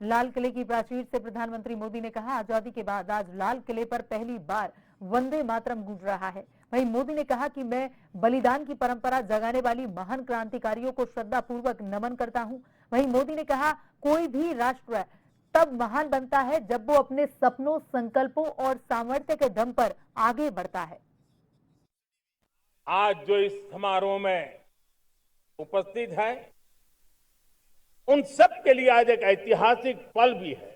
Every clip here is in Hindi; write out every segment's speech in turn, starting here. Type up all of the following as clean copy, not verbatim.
लाल किले की प्राचीर से प्रधानमंत्री मोदी ने कहा, आजादी के बाद आज लाल किले पर पहली बार वंदे मातरम गूंज रहा है। वहीं मोदी ने कहा कि मैं बलिदान की परंपरा जगाने वाली महान क्रांतिकारियों को श्रद्धापूर्वक नमन करता हूं। वहीं मोदी ने कहा, कोई भी राष्ट्र तब महान बनता है जब वो अपने सपनों, संकल्पों और सामर्थ्य के दम पर आगे बढ़ता है। आज जो इस समारोह में उपस्थित है, उन सब के लिए आज एक ऐतिहासिक पल भी है।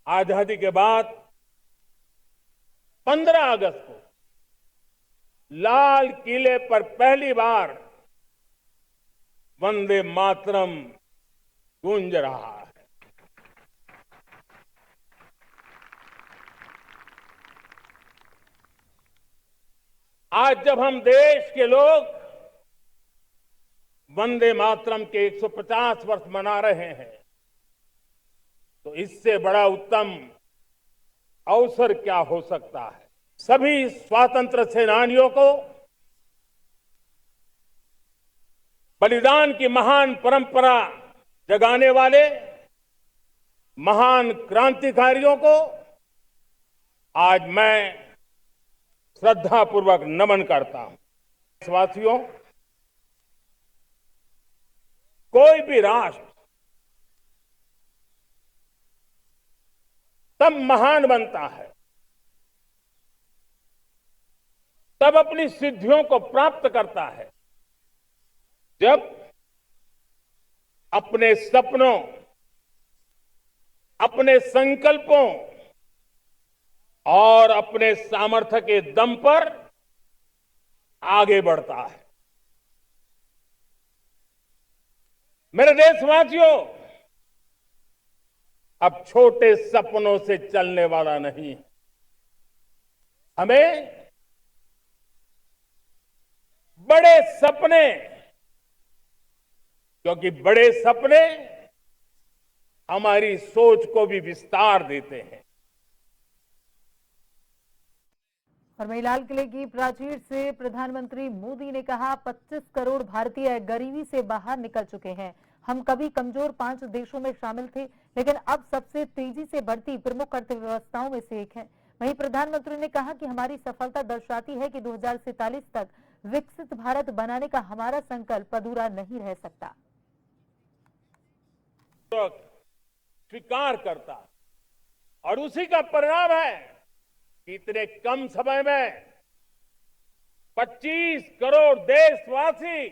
आजादी के बाद 15 अगस्त को लाल किले पर पहली बार वंदे मातरम गूंज रहा है। आज जब हम देश के लोग वंदे मातरम के 150 वर्ष मना रहे हैं, तो इससे बड़ा उत्तम अवसर क्या हो सकता है। सभी स्वातंत्र्य सेनानियों को, बलिदान की महान परंपरा जगाने वाले महान क्रांतिकारियों को आज मैं श्रद्धापूर्वक नमन करता हूं। देशवासियों, कोई भी राष्ट्र तब महान बनता है, तब अपनी सिद्धियों को प्राप्त करता है, जब अपने सपनों, अपने संकल्पों और अपने सामर्थ्य के दम पर आगे बढ़ता है। मेरे देशवासियों, अब छोटे सपनों से चलने वाला नहीं, हमें बड़े सपने, क्योंकि बड़े सपने हमारी सोच को भी विस्तार देते हैं। और वहीं लाल किले की प्राचीर से प्रधानमंत्री मोदी ने कहा, 25 करोड़ भारतीय गरीबी से बाहर निकल चुके हैं। हम कभी कमजोर 5 देशों में शामिल थे, लेकिन अब सबसे तेजी से बढ़ती प्रमुख अर्थव्यवस्थाओं में से एक है। वहीं प्रधानमंत्री ने कहा कि हमारी सफलता दर्शाती है कि 2047 तक विकसित भारत बनाने का हमारा संकल्प अधूरा नहीं रह सकता। तो स्वीकार करता, और उसी का परिणाम है कि इतने कम समय में 25 करोड़ देशवासी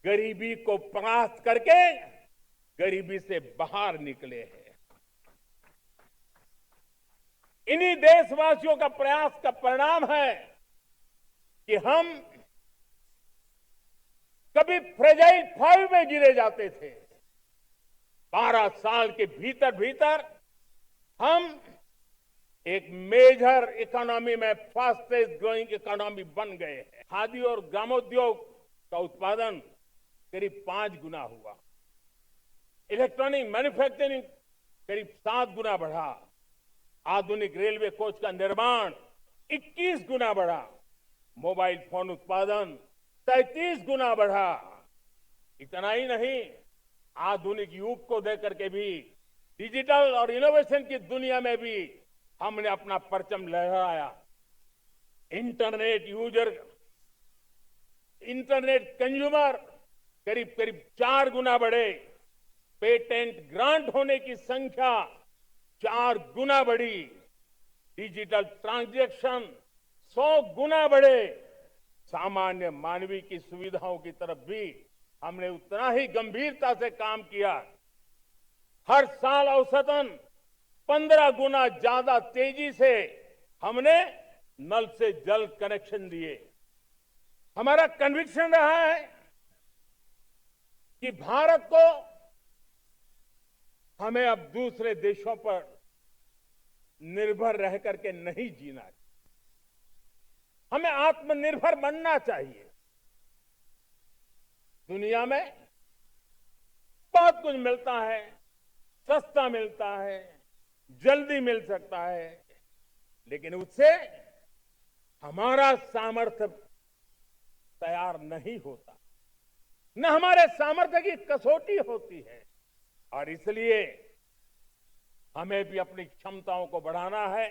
गरीबी को परास्त करके गरीबी से बाहर निकले हैं। इन्हीं देशवासियों का प्रयास का परिणाम है कि हम कभी फ्रेजाइल 5 में गिरे जाते थे। 12 साल के भीतर भीतर हम एक मेजर इकोनॉमी में फास्टेस्ट ग्रोइंग इकोनॉमी बन गए हैं। खादी और ग्रामोद्योग का उत्पादन करीब 5 गुना हुआ। इलेक्ट्रॉनिक मैन्युफैक्चरिंग करीब 7 गुना बढ़ा। आधुनिक रेलवे कोच का निर्माण 21 गुना बढ़ा। मोबाइल फोन उत्पादन 33 गुना बढ़ा। इतना ही नहीं, आधुनिक युग को देकर के भी डिजिटल और इनोवेशन की दुनिया में भी हमने अपना परचम लहराया। इंटरनेट यूजर, इंटरनेट कंज्यूमर करीब करीब 4 गुना बढ़े। पेटेंट ग्रांट होने की संख्या 4 गुना बढ़ी। डिजिटल ट्रांजैक्शन 100 गुना बढ़े। सामान्य मानवीय की सुविधाओं की तरफ भी हमने उतना ही गंभीरता से काम किया। हर साल औसतन 15 गुना ज्यादा तेजी से हमने नल से जल कनेक्शन दिए। हमारा कन्विक्शन रहा है कि भारत को हमें अब दूसरे देशों पर निर्भर रह करके नहीं जीना चाहिए। हमें आत्मनिर्भर बनना चाहिए। दुनिया में बहुत कुछ मिलता है, सस्ता मिलता है, जल्दी मिल सकता है, लेकिन उससे हमारा सामर्थ्य तैयार नहीं होता, न हमारे सामर्थ्य की कसौटी होती है। और इसलिए हमें भी अपनी क्षमताओं को बढ़ाना है।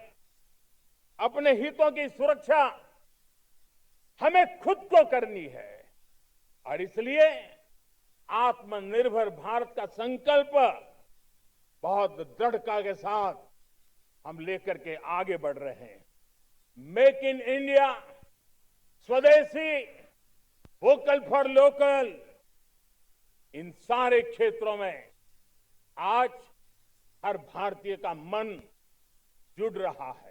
अपने हितों की सुरक्षा हमें खुद को करनी है। और इसलिए आत्मनिर्भर भारत का संकल्प बहुत दृढ़ता के साथ हम लेकर के आगे बढ़ रहे हैं। मेक इन इंडिया, स्वदेशी, वोकल फॉर लोकल, इन सारे क्षेत्रों में आज हर भारतीय का मन जुड़ रहा है।